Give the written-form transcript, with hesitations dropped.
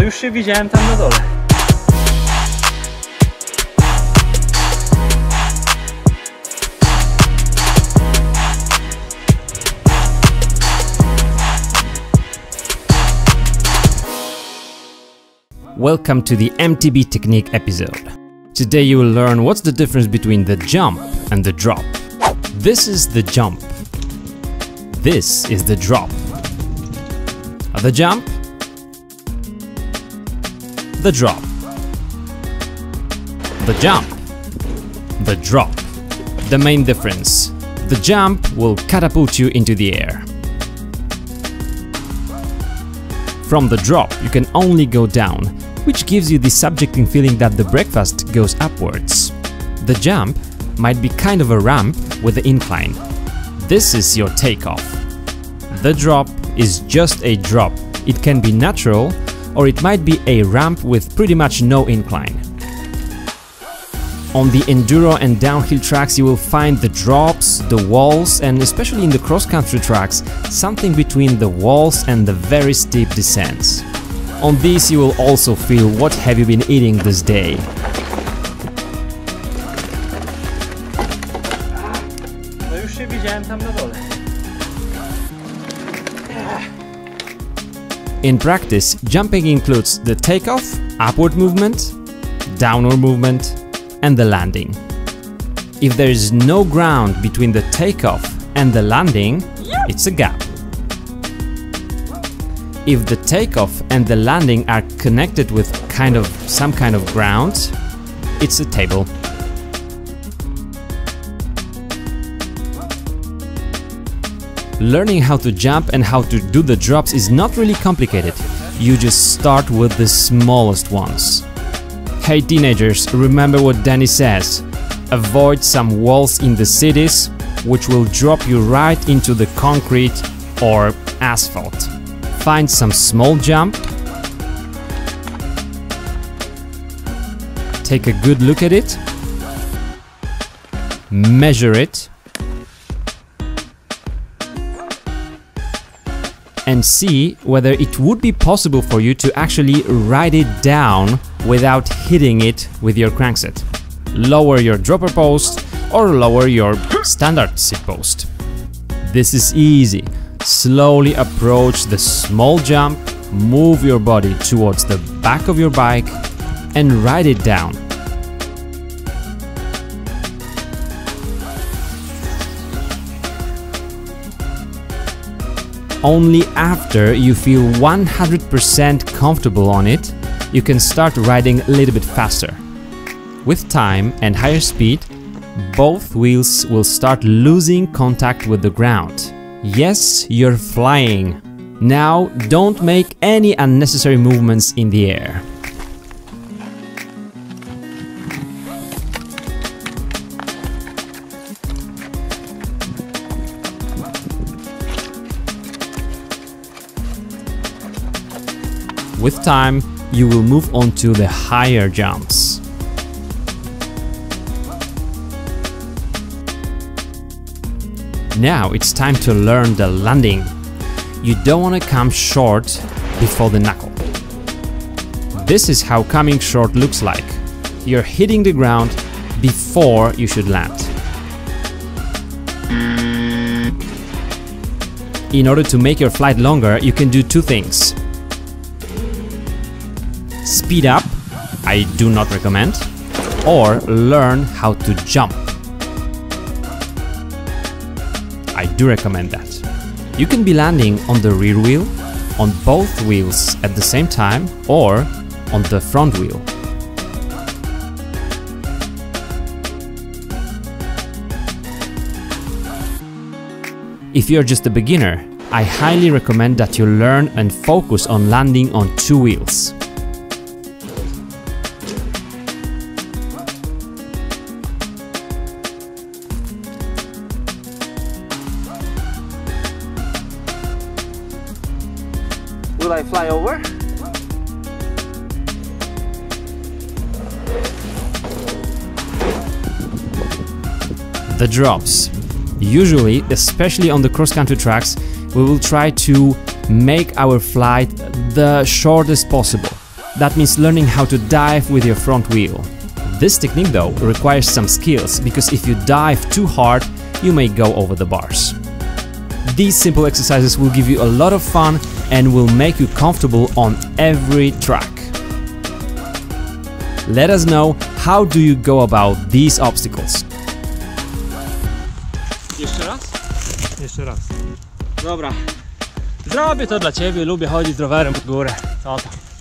No już się widziałem tam na dole. Welcome to the MTB technique episode. Today you will learn what's the difference between the jump and the drop. This is the jump. This is the drop. The jump. The drop. The jump. The drop. The main difference. The jump will catapult you into the air. From the drop, you can only go down, which gives you the subjective feeling that the breakfast goes upwards. The jump might be kind of a ramp with an incline. This is your takeoff. The drop is just a drop. It can be natural, or it might be a ramp with pretty much no incline. On the enduro and downhill tracks you will find the drops, the walls, and especially in the cross-country tracks, something between the walls and the very steep descents. On these you will also feel what have you been eating this day. No już się widziałem tam na dole. In practice, jumping includes the takeoff, upward movement, downward movement, and the landing. If there is no ground between the takeoff and the landing, it's a gap. If the takeoff and the landing are connected with some kind of ground, it's a table. Learning how to jump and how to do the drops is not really complicated. You just start with the smallest ones. Hey teenagers, remember what Danny says. Avoid some walls in the cities, which will drop you right into the concrete or asphalt. Find some small jump. Take a good look at it. Measure it. And see whether it would be possible for you to actually ride it down without hitting it with your crankset. Lower your dropper post or lower your standard seat post. This is easy. Slowly approach the small jump, move your body towards the back of your bike and ride it down. Only after you feel 100% comfortable on it, you can start riding a little bit faster. With time and higher speed, both wheels will start losing contact with the ground. Yes, you're flying. Now don't make any unnecessary movements in the air. With time, you will move on to the higher jumps. Now it's time to learn the landing. You don't want to come short before the knuckle. This is how coming short looks like. You're hitting the ground before you should land. In order to make your flight longer, you can do two things. Speed up, I do not recommend, or learn how to jump. I do recommend that. You can be landing on the rear wheel, on both wheels at the same time, or on the front wheel. If you're just a beginner, I highly recommend that you learn and focus on landing on two wheels. Will I fly over? The drops. Usually, especially on the cross-country tracks, we will try to make our flight the shortest possible. That means learning how to dive with your front wheel. This technique though requires some skills, because if you dive too hard, you may go over the bars. These simple exercises will give you a lot of fun and will make you comfortable on every track. Let us know, how do you go about these obstacles? Jeszcze raz? Jeszcze raz. Dobra. Zrobię to dla ciebie, lubię chodzić z rowerem pod górę. Co to?